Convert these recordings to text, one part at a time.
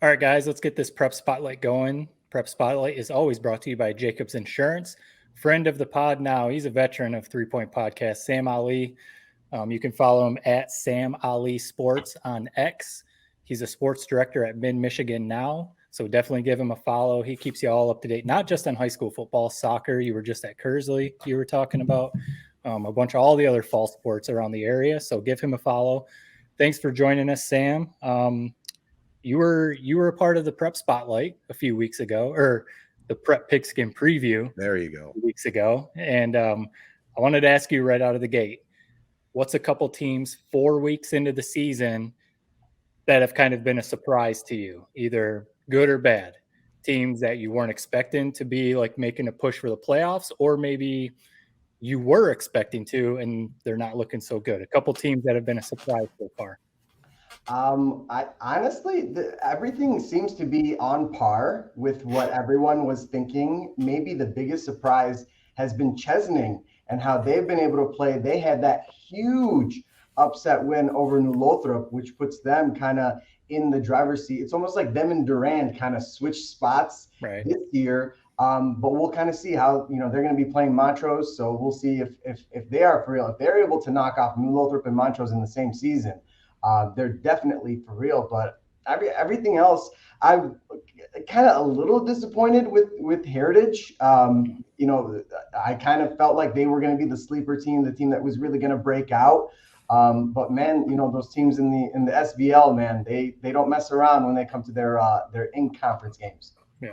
All right, guys, let's get this prep spotlight going. Prep spotlight is always brought to you by Jacobs Insurance. Friend of the pod now, he's a veteran of 3 Point Podcast, Sam Ali. You can follow him at Sam Ali Sports on X. He's a sports director at Mid Michigan now, so definitely give him a follow. He keeps you all up to date, not just on high school football, soccer. You were just at Kersley, you were talking about a bunch of all the other fall sports around the area. So give him a follow. Thanks for joining us, Sam. You were a part of the prep spotlight a few weeks ago, or the prep pigskin preview. There you go. Weeks ago, and I wanted to ask you right out of the gate, what's a couple teams 4 weeks into the season that have kind of been a surprise to you, either good or bad? Teams that you weren't expecting to be like making a push for the playoffs, or maybe you were expecting to and they're not looking so good. A couple teams that have been a surprise so far. I honestly, everything seems to be on par with what everyone was thinking. Maybe the biggest surprise has been Chesaning and how they've been able to play. They had that huge upset win over New Lothrop, which puts them kind of in the driver's seat. It's almost like them and Durand kind of switched spots this year. But we'll kind of see how, they're going to be playing Montrose. So we'll see if they are for real. If they're able to knock off New Lothrop and Montrose in the same season, they're definitely for real. But everything else, I'm kind of a little disappointed with Heritage. I kind of felt like they were going to be the sleeper team, the team that was really going to break out. But man, those teams in the SBL, man, they don't mess around when they come to their in-conference games. Yeah.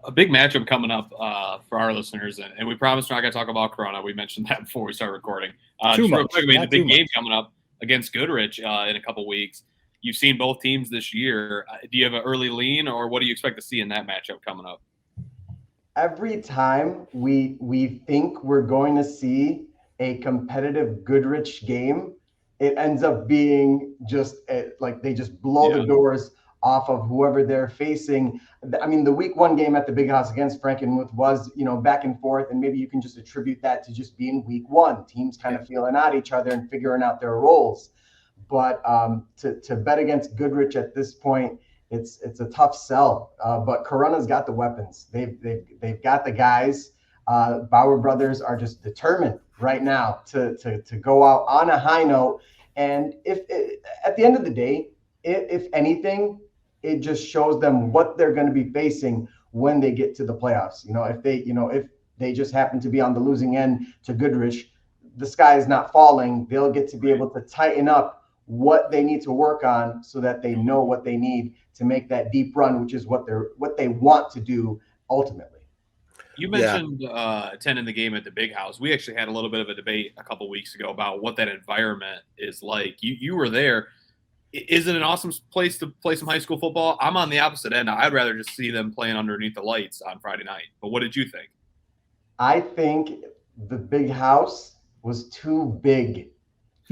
A big matchup coming up for our listeners, and we promised we're not going to talk about Corona. We mentioned that before we started recording. Just real quick, the big game coming up against Goodrich in a couple weeks. You've seen both teams this year. Do you have an early lean, or what do you expect to see in that matchup coming up? Every time we think we're going to see a competitive Goodrich game, it ends up being just like they just blow the doors off of whoever they're facing. I mean, the week one game at the Big House against Frankenmuth was, back and forth, and maybe you can just attribute that to just being week one, teams kind of feeling out each other and figuring out their roles. But to bet against Goodrich at this point, it's a tough sell. But Corona's got the weapons. They've got the guys. Bauer brothers are just determined right now to go out on a high note. And at the end of the day, if anything, it just shows them what they're going to be facing when they get to the playoffs. If they just happen to be on the losing end to Goodrich, the sky is not falling. They'll get to be able to tighten up what they need to work on so that they know what they need to make that deep run, which is what they want to do ultimately. You mentioned attending the game at the Big House. We actually had a little bit of a debate a couple weeks ago about what that environment is like. You were there. Is it an awesome place to play some high school football? I'm on the opposite end. I'd rather just see them playing underneath the lights on Friday night. But what did you think? I think the Big House was too big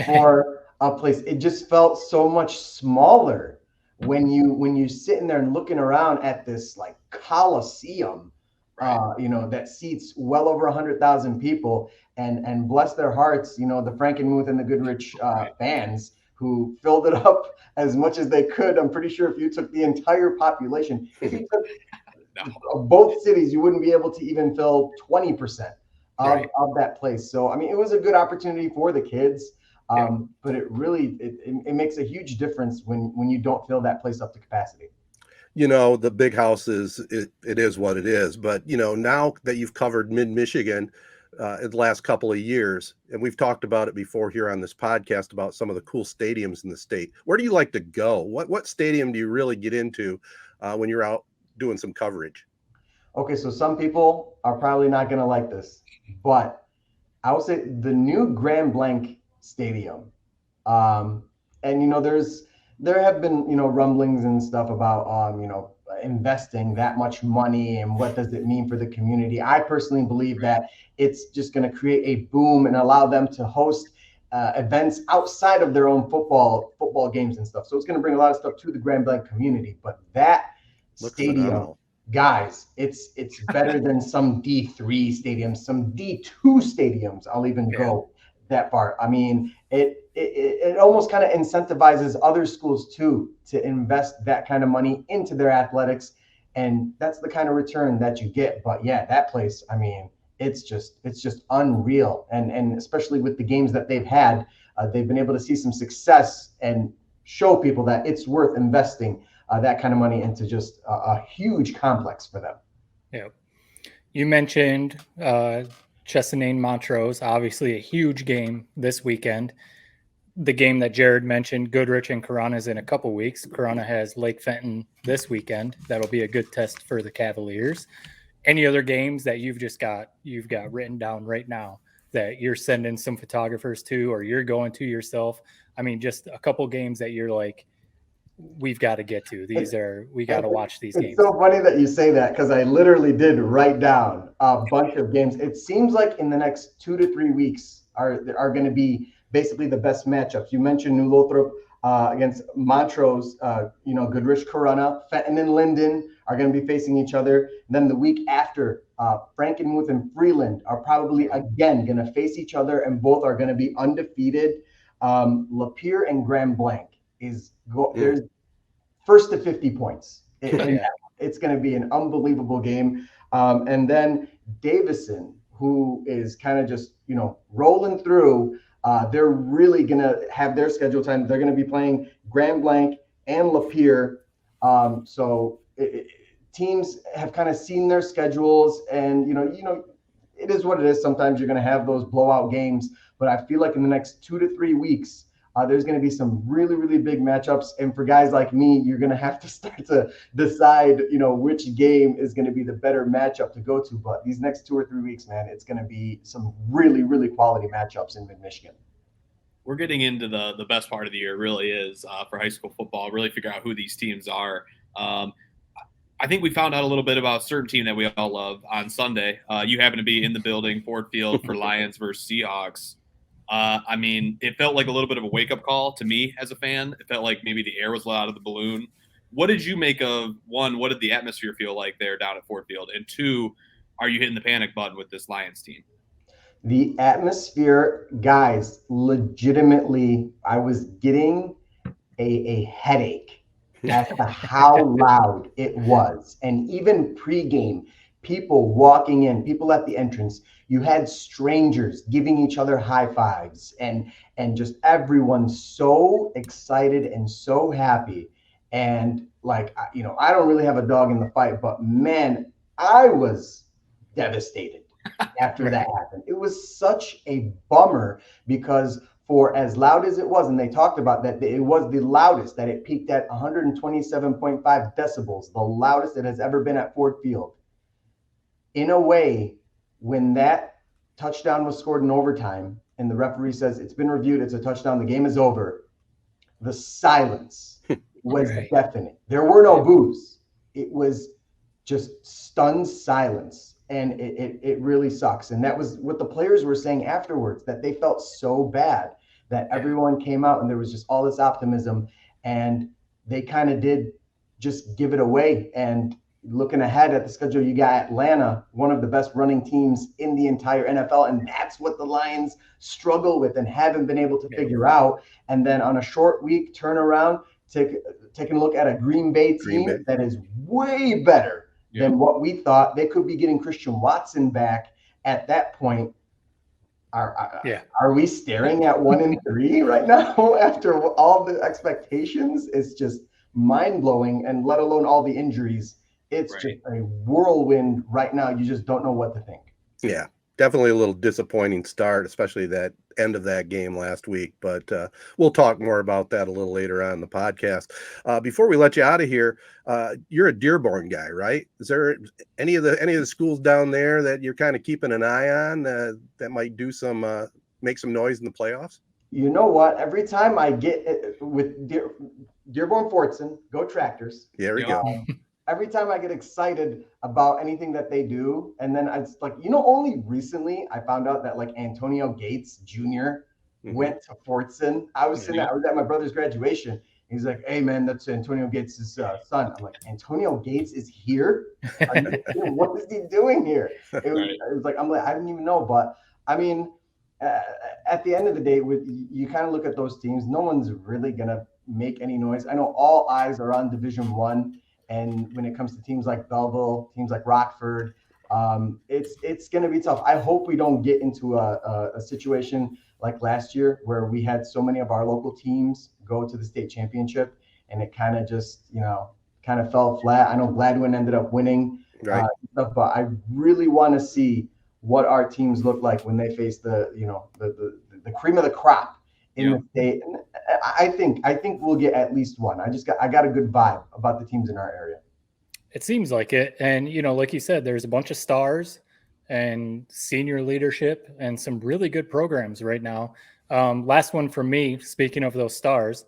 for a place. It just felt so much smaller when you sitting there and looking around at this like Coliseum, that seats well over 100,000 people, and bless their hearts, the Frankenmuth and the Goodrich fans who filled it up as much as they could. I'm pretty sure if you took the entire population, if you took both cities, you wouldn't be able to even fill 20% of that place. So, I mean, it was a good opportunity for the kids, but it really, it makes a huge difference when you don't fill that place up to capacity. The Big House it is what it is. But, now that you've covered Mid-Michigan, in the last couple of years, and we've talked about it before here on this podcast about some of the cool stadiums in the state. Where do you like to go? What stadium do you really get into when you're out doing some coverage? Okay, so some people are probably not going to like this, but I would say the new Grand Blanc Stadium. And there have been rumblings and stuff about investing that much money and what does it mean for the community. I personally believe that it's just going to create a boom and allow them to host events outside of their own football games and stuff. So it's going to bring a lot of stuff to the Grand Blanc community. But that stadium, guys, it's better than some D3 stadiums, some D2 stadiums. I'll even go that far. I mean, it it almost kind of incentivizes other schools too to invest that kind of money into their athletics. And that's the kind of return that you get. But yeah, that place, I mean, it's just unreal. And especially with the games that they've had, they've been able to see some success and show people that it's worth investing that kind of money into just a huge complex for them. Yeah. You mentioned Chesaning Montrose, obviously a huge game this weekend. The game that Jared mentioned, Goodrich and Corona, is in a couple weeks. Corona has Lake Fenton this weekend. That'll be a good test for the Cavaliers. Any other games that you've got written down right now that you're sending some photographers to, or you're going to yourself? I mean, just a couple games that you're like, we've got to get to. We got to watch these games. It's so funny that you say that, because I literally did write down a bunch of games. It seems like in the next 2 to 3 weeks are going to be basically the best matchups. You mentioned New Lothrop against Montrose, Goodrich, Corona, Fenton and Linden are going to be facing each other. And then the week after, Frankenmuth and Freeland are probably again going to face each other, and both are going to be undefeated. Lapeer and Grand Blanc there's first to 50 points. It's going to be an unbelievable game. And then Davison, who is kind of just, rolling through, they're really going to have their schedule time. They're going to be playing Grand Blanc and Lapeer. Teams have kind of seen their schedules, and, it is what it is. Sometimes you're going to have those blowout games, but I feel like in the next 2 to 3 weeks, there's going to be some really, really big matchups. And for guys like me, you're going to have to start to decide, which game is going to be the better matchup to go to. But these next 2 or 3 weeks, man, it's going to be some really, really quality matchups in Mid-Michigan. We're getting into the best part of the year, really is, for high school football, really figure out who these teams are. I think we found out a little bit about a certain team that we all love on Sunday. You happen to be in the building, Ford Field, for Lions versus Seahawks. I mean, it felt like a little bit of a wake-up call to me as a fan. It felt like maybe the air was let out of the balloon. What did you make of, one, what did the atmosphere feel like there down at Ford Field? And two, are you hitting the panic button with this Lions team? The atmosphere, guys, legitimately, I was getting a headache as to how loud it was. And even pregame, people walking in, people at the entrance, you had strangers giving each other high fives, and just everyone so excited and so happy. And I don't really have a dog in the fight, but man, I was devastated after that happened. It was such a bummer, because for as loud as it was, and they talked about that, it was the loudest, that it peaked at 127.5 decibels, the loudest it has ever been at Ford Field. In a way, when that touchdown was scored in overtime and the referee says it's been reviewed, it's a touchdown, the game is over, the silence was deafening. There were no boos. It was just stunned silence. And it really sucks. And that was what the players were saying afterwards, that they felt so bad that everyone came out and there was just all this optimism, and they kind of did just give it away. And looking ahead at the schedule, you got Atlanta, one of the best running teams in the entire NFL. And that's what the Lions struggle with and haven't been able to figure out. And then on a short week turnaround, taking a look at a Green Bay team that is way better than what we thought. They could be getting Christian Watson back at that point. Are we staring at 1-3 right now after all the expectations? It's just mind-blowing, and let alone all the injuries. It's just a whirlwind right now. You just don't know what to think. Yeah, definitely a little disappointing start, especially that end of that game last week. But we'll talk more about that a little later on in the podcast. Before we let you out of here, you're a Dearborn guy, right? Is there any of the schools down there that you're kind of keeping an eye on that might do make some noise in the playoffs? You know what? Every time I get with Dearborn Fortson, go Tractors. There we go. Every time I get excited about anything that they do, and then it's like, only recently I found out that Antonio Gates Jr. went to Fortson. I was at my brother's graduation. He's like, "Hey man, that's Antonio Gates' son." I'm like, "Antonio Gates is here? What is he doing here?" It was like, I didn't even know. But I mean, at the end of the day, with you kind of look at those teams, no one's really gonna make any noise. I know all eyes are on Division One, and when it comes to teams like Belleville, teams like Rockford, it's gonna be tough. I hope we don't get into a situation like last year where we had so many of our local teams go to the state championship, and it kind of just kind of fell flat. I know Gladwin ended up winning, Right. stuff, but I really want to see what our teams look like when they face the cream of the crop in the state. And I think we'll get at least one. I got a good vibe about the teams in our area. It seems like it. And, like you said, there's a bunch of stars and senior leadership and some really good programs right now. Last one for me, speaking of those stars,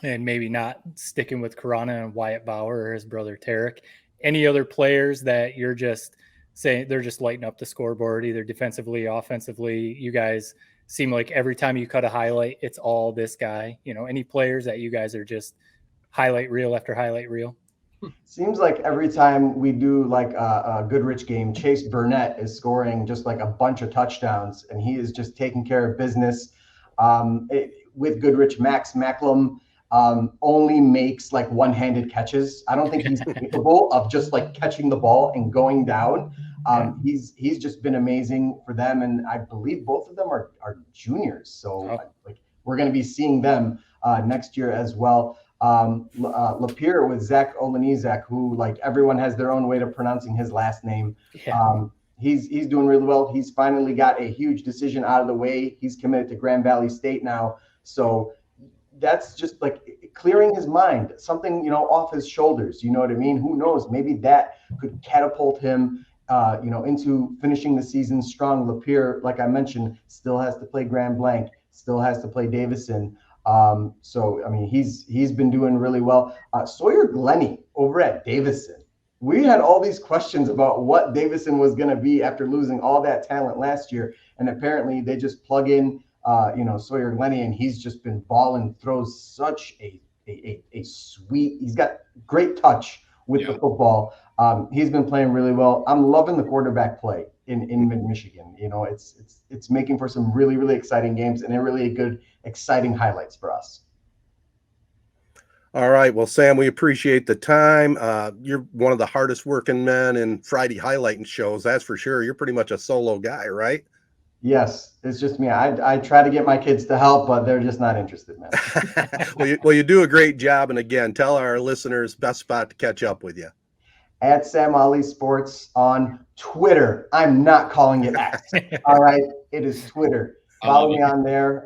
and maybe not sticking with Corona and Wyatt Bauer or his brother Tarek, any other players that you're just saying they're just lighting up the scoreboard, either defensively, offensively? You guys seem like every time you cut a highlight, it's all this guy. Any players that you guys are just highlight reel after highlight reel? Seems like every time we do like a Goodrich game, Chase Burnett is scoring just like a bunch of touchdowns, and he is just taking care of business. With Goodrich, Max Macklem only makes like one-handed catches. I don't think he's capable of just like catching the ball and going down. He's just been amazing for them, and I believe both of them are juniors, so we're going to be seeing them next year as well. Lapeer with Zach Olenizak, who like everyone has their own way of pronouncing his last name. He's doing really well. He's finally got a huge decision out of the way. He's committed to Grand Valley State now, so that's just like clearing his mind, something off his shoulders. You know what I mean? Who knows? Maybe that could catapult him into finishing the season strong. Lapeer, like I mentioned, still has to play Grand Blanc, still has to play Davison. So I mean, he's been doing really well. Sawyer Glennie over at Davison. We had all these questions about what Davison was going to be after losing all that talent last year, and apparently they just plug in Sawyer Glennie, and he's just been balling. Throws such a sweet. He's got great touch with the football. He's been playing really well. I'm loving the quarterback play in Mid-Michigan. It's making for some really, really exciting games, and they're really good, exciting highlights for us. All right. Well, Sam, we appreciate the time. You're one of the hardest working men in Friday highlighting shows. That's for sure. You're pretty much a solo guy, right? Yes, it's just me. I try to get my kids to help, but they're just not interested, man. Well, you do a great job. And again, tell our listeners best spot to catch up with you. At Sam Ali Sports on Twitter. I'm not calling it X. All right, it is Twitter. Follow me on there.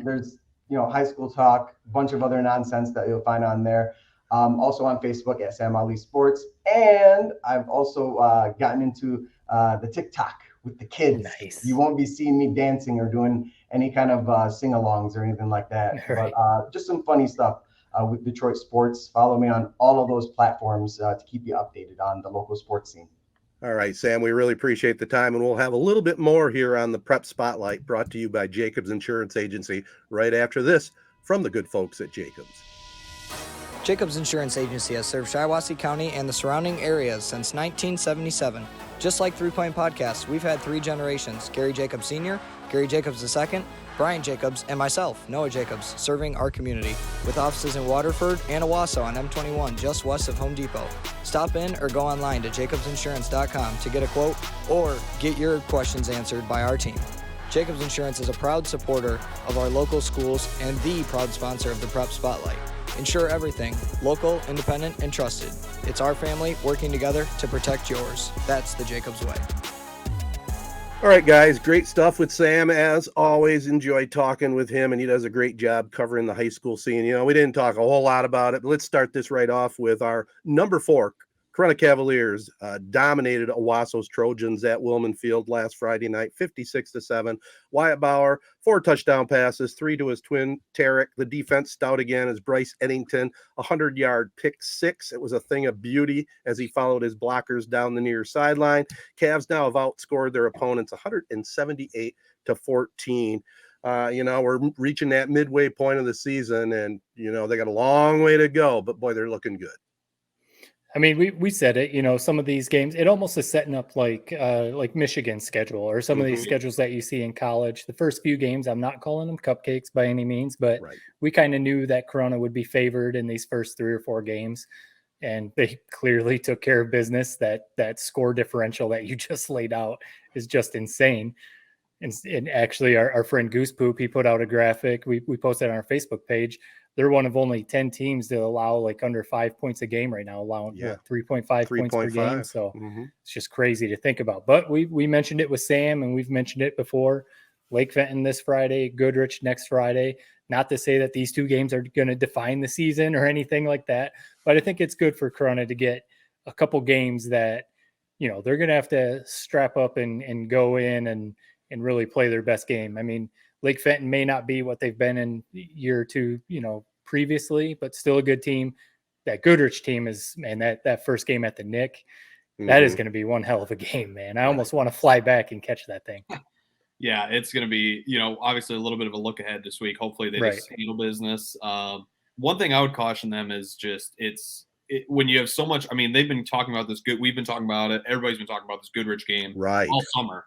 There's high school talk, a bunch of other nonsense that you'll find on there. Also on Facebook at Sam Ali Sports, and I've also gotten into the TikTok with the kids. Nice. You won't be seeing me dancing or doing any kind of sing-alongs or anything like that. Right. But just some funny stuff with Detroit sports. Follow me on all of those platforms to keep you updated on the local sports scene. All right, Sam, we really appreciate the time, and we'll have a little bit more here on the Prep Spotlight brought to you by Jacobs Insurance Agency right after this from the good folks at Jacobs. Jacobs Insurance Agency has served Shiawassee County and the surrounding areas since 1977. Just like 3 Point Podcast, we've had 3 generations: Gary Jacobs Sr., Gary Jacobs II, Brian Jacobs, and myself, Noah Jacobs, serving our community with offices in Waterford and Owasso on M21, just west of Home Depot. Stop in or go online to jacobsinsurance.com to get a quote or get your questions answered by our team. Jacobs Insurance is a proud supporter of our local schools and the proud sponsor of the Prep Spotlight. Insure everything, local, independent, and trusted. It's our family working together to protect yours. That's the Jacobs way. All right, guys, great stuff with Sam. As always, enjoy talking with him, and he does a great job covering the high school scene. We didn't talk a whole lot about it, but let's start this right off with our number 4. Corona Cavaliers dominated Owasso's Trojans at Wilman Field last Friday night, 56-7. Wyatt Bauer, 4 touchdown passes, 3 to his twin Tarek. The defense stout again as Bryce Eddington, 100-yard pick 6. It was a thing of beauty as he followed his blockers down the near sideline. Cavs now have outscored their opponents 178-14. We're reaching that midway point of the season, and they got a long way to go, but boy, they're looking good. I mean, we said it, some of these games, it almost is setting up like Michigan's schedule or some of these schedules that you see in college. The first few games, I'm not calling them cupcakes by any means, but we kind of knew that Corona would be favored in these first 3 or 4 games. And they clearly took care of business. That score differential that you just laid out is just insane. And actually, our friend Goose Poop, he put out a graphic. We posted on our Facebook page. They're one of only 10 teams that allow like under 5 points a game right now, allowing 3.5 points per game. So it's just crazy to think about. But we mentioned it with Sam, and we've mentioned it before. Lake Fenton this Friday, Goodrich next Friday. Not to say that these 2 games are going to define the season or anything like that, but I think it's good for Corona to get a couple games that, they're going to have to strap up and go in and really play their best game. I mean, Lake Fenton may not be what they've been in year or 2, previously, but still a good team. That Goodrich team is, man, that first game at the Nick, that is going to be one hell of a game, man. I almost want to fly back and catch that thing. Yeah, it's going to be, obviously a little bit of a look ahead this week. Hopefully they just handle business. One thing I would caution them is just when you have so much, I mean, they've been talking about this we've been talking about it. Everybody's been talking about this Goodrich game all summer.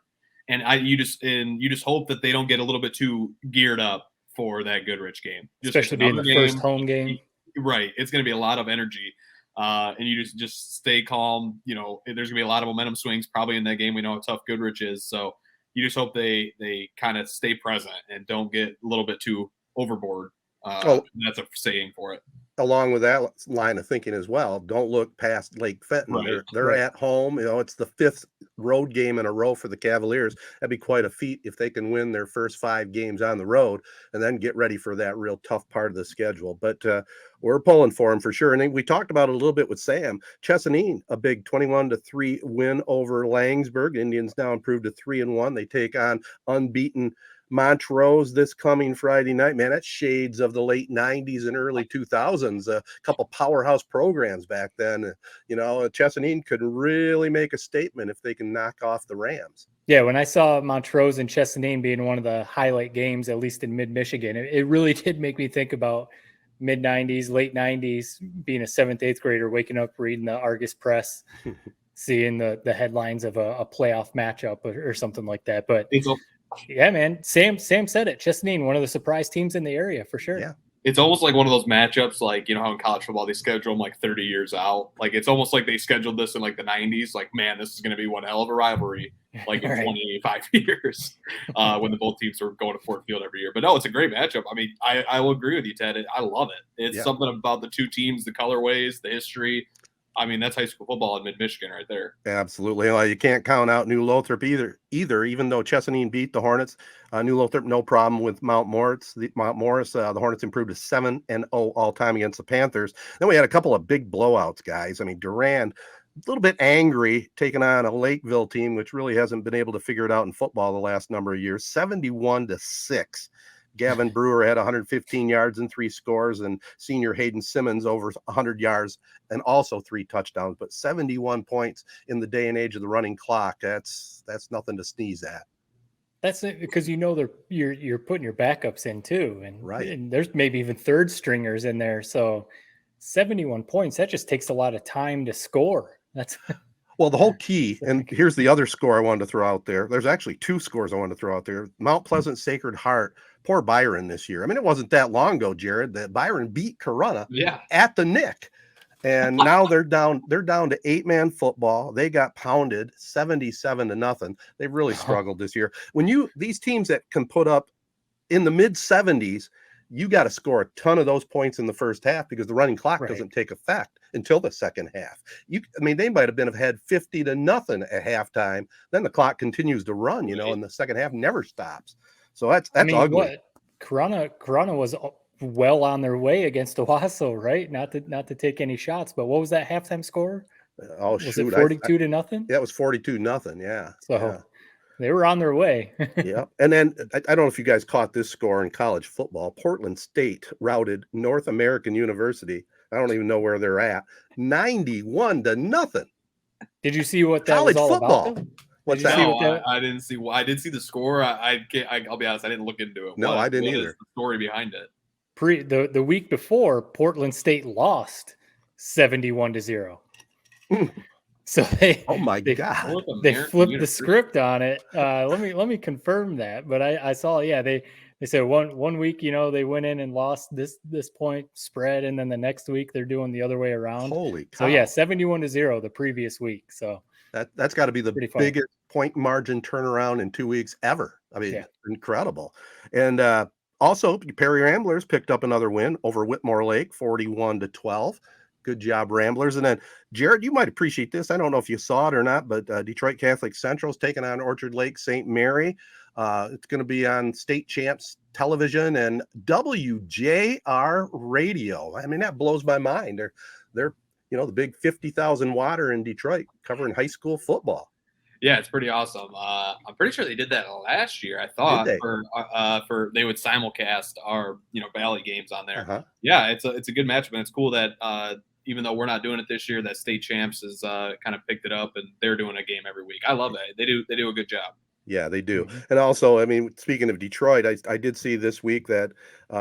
And you just hope that they don't get a little bit too geared up for that Goodrich game, especially being the first home game. Right, it's going to be a lot of energy, and you just stay calm. There's going to be a lot of momentum swings probably in that game. We know how tough Goodrich is, so you just hope they kind of stay present and don't get a little bit too overboard. That's a saying for it. Along with that line of thinking as well, don't look past Lake Fenton. They're at home. It's the 5th road game in a row for the Cavaliers. That'd be quite a feat if they can win their first 5 games on the road and then get ready for that real tough part of the schedule. But we're pulling for them for sure. And then we talked about it a little bit with Sam. Chesaning, a big 21-3 win over Langsburg. Indians now improved to 3-1. They take on unbeaten Montrose this coming Friday night. Man, that's shades of the late 90s and early 2000s. A couple powerhouse programs back then. Chesaning could really make a statement if they can knock off the Rams. Yeah, when I saw Montrose and Chesaning being one of the highlight games, at least in mid-Michigan, it really did make me think about mid-90s, late 90s, being a 7th, 8th grader, waking up, reading the Argus Press, seeing the headlines of a playoff matchup or something like that. But yeah, man. Sam said it. Chesaning, one of the surprise teams in the area for sure. Yeah. It's almost like one of those matchups, like, how in college football they schedule them like 30 years out. Like, it's almost like they scheduled this in like the 90s. Like, man, this is going to be one hell of a rivalry, like in 25 years when the both teams are going to Fort Field every year. But no, it's a great matchup. I mean, I will agree with you, Ted. I love it. It's something about the 2 teams, the colorways, the history. I mean, that's high school football in mid-Michigan right there. Absolutely. You can't count out New Lothrop either, even though Chesaning beat the Hornets. New Lothrop, no problem with Mount Morris. The Hornets improved to 7-0 all time against the Panthers. Then we had a couple of big blowouts, guys. I mean, Durand, a little bit angry, taking on a Lakeville team, which really hasn't been able to figure it out in football the last number of years, 71-6. Gavin Brewer had 115 yards and 3 scores, and senior Hayden Simmons over 100 yards and also 3 touchdowns. But 71 points in the day and age of the running clock, that's nothing to sneeze at. That's it, because you're putting your backups in too, and there's maybe even third stringers in there. So 71 points, that just takes a lot of time to score. That's well, the whole key, and here's the other score I wanted to throw out there. There's actually 2 scores I wanted to throw out there. Mount Pleasant Sacred Heart, poor Byron this year. I mean, it wasn't that long ago, Jared, that Byron beat Corunna at the Nick. And now they're down to 8-man football. They got pounded 77-0. They've really struggled this year. When these teams that can put up in the mid 70s, you got to score a ton of those points in the first half because the running clock doesn't take effect until the second half. They might have been had 50-0 at halftime. Then the clock continues to run, and the second half never stops. So that's ugly. What Corunna was well on their way against Owasso, right? Not to take any shots, but what was that halftime score? Was it 42-0? Yeah, it was 42-0. Yeah. So they were on their way. Yeah. And then I don't know if you guys caught this score in college football. Portland State routed North American University. I don't even know where they're at. 91-0. Did you see what that college was all football. About? What's that? No, I didn't see. I did see the score. I'll be honest. I didn't look into it. No, I didn't either. What is the story behind it? The week before, Portland State lost 71-0. So they Oh my they, God. North they American flipped the University. script on it. Let me confirm that. But I saw, yeah, they said one week, they went in and lost this point spread, and then the next week they're doing the other way around. Holy So cow. yeah, 71-0 the previous week. So That's got to be the pretty funny. biggest point margin turnaround in 2 weeks ever. I mean, Yeah. incredible. And also, Perry Ramblers picked up another win over Whitmore Lake, 41-12. Good job, Ramblers. And then, Jared, you might appreciate this. I don't know if you saw it or not, but Detroit Catholic Central's taking on Orchard Lake St. Mary. It's going to be on State Champs Television and WJR Radio. I mean, that blows my mind. They're the big 50,000 water in Detroit covering high school football. Yeah, it's pretty awesome. I'm pretty sure they did that last year. I thought for they would simulcast our Valley games on there. Uh-huh. Yeah, it's a good matchup, and it's cool that even though we're not doing it this year, that State Champs has kind of picked it up, and they're doing a game every week. I love that. They do a good job. Yeah, they do. And also, I mean, speaking of Detroit, I did see this week that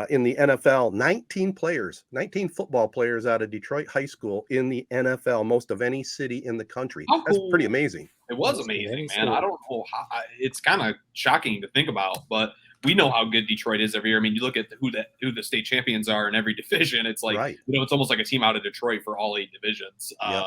in the NFL, 19 football players out of Detroit High School in the NFL, most of any city in the country. How That's cool. pretty amazing. It was amazing, man. I don't know how. It's kind of shocking to think about, but we know how good Detroit is every year. I mean, you look at who the state champions are in every division. It's like Right. It's almost like a team out of Detroit for all 8 divisions. Yep.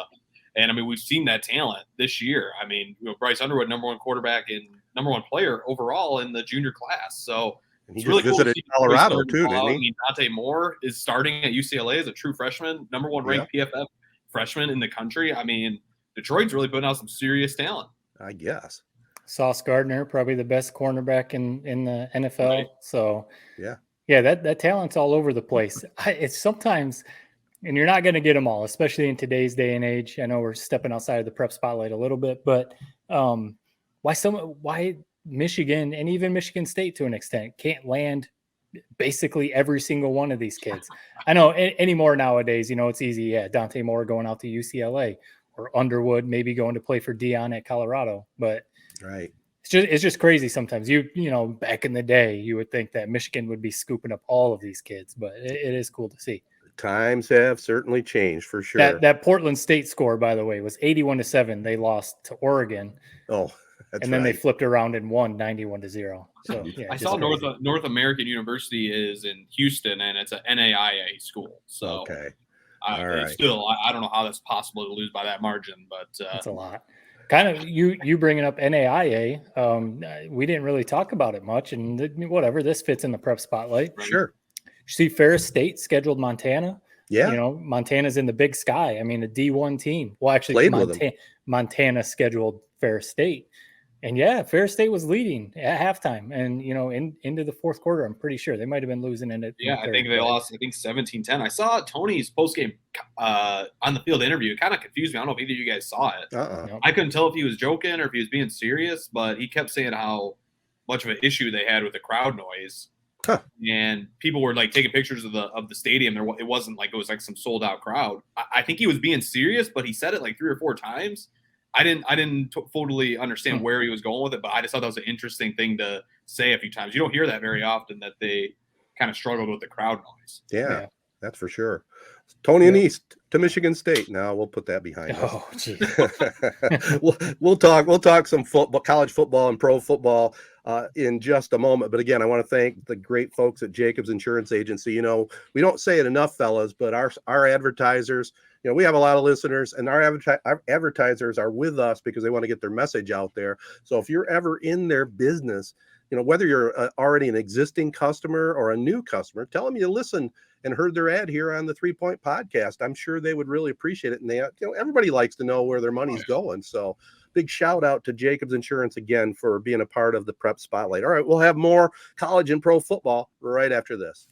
And I mean, we've seen that talent this year. I mean, Bryce Underwood, #1 quarterback and #1 player overall in the junior class. So And he it's really just cool to visited see Colorado starting to too, fall out. didn't I mean, Dante Moore is starting at UCLA as a true freshman, #1 ranked PFF freshman in the country. I mean, Detroit's really putting out some serious talent. I guess. Sauce Gardner, probably the best cornerback in the NFL. Right. So Yeah, that talent's all over the place. It's sometimes, and you're not going to get them all, especially in today's day and age. I know we're stepping outside of the prep spotlight a little bit, but why Michigan and even Michigan State to an extent can't land basically every single one of these kids? I know anymore nowadays, it's easy. Yeah, Dante Moore going out to UCLA, or Underwood maybe going to play for Dion at Colorado, but right. it's just crazy sometimes. Back in the day, you would think that Michigan would be scooping up all of these kids, but it is cool to see. Times have certainly changed for sure. That Portland State score, by the way, was 81-7. They lost to Oregon. Oh, that's and then right. they flipped around and won 91-0. So yeah, I saw North American University is in Houston, and it's an NAIA school. So okay. Still, I don't know how that's possible to lose by that margin, but that's a lot. Kind of you bringing up NAIA. We didn't really talk about it much, and whatever. This fits in the prep spotlight. Right. Sure. You see, Ferris State scheduled Montana. Yeah. Montana's in the Big Sky. I mean, a D1 team. Well, actually, Montana scheduled Ferris State. And yeah, Ferris State was leading at halftime, and into the fourth quarter. I'm pretty sure they might have been losing in it. Yeah, I think they lost. I think 17-10. I saw Tony's postgame on the field interview. It kind of confused me. I don't know if either of you guys saw it. Nope. I couldn't tell if he was joking or if he was being serious, but he kept saying how much of an issue they had with the crowd noise. Huh. And people were like taking pictures of the stadium. It wasn't like it was like some sold out crowd. I think he was being serious, but he said it like 3 or 4 times. I didn't totally understand where he was going with it, but I just thought that was an interesting thing to say a few times. You don't hear that very often, that they kind of struggled with the crowd noise. Yeah. That's for sure. Tony and East to Michigan State. Now we'll put that behind us. Oh, geez. we'll talk some football, college football and pro football in just a moment. But again, I want to thank the great folks at Jacobs Insurance Agency. We don't say it enough, fellas, but our advertisers, we have a lot of listeners, and our advertisers are with us because they want to get their message out there. So if you're ever in their business, whether you're already an existing customer or a new customer, tell them you listen and heard their ad here on the 3 Point Podcast. I'm sure they would really appreciate it. And everybody likes to know where their money's going. So big shout out to Jacobs Insurance again for being a part of the Prep Spotlight. All right, we'll have more college and pro football right after this.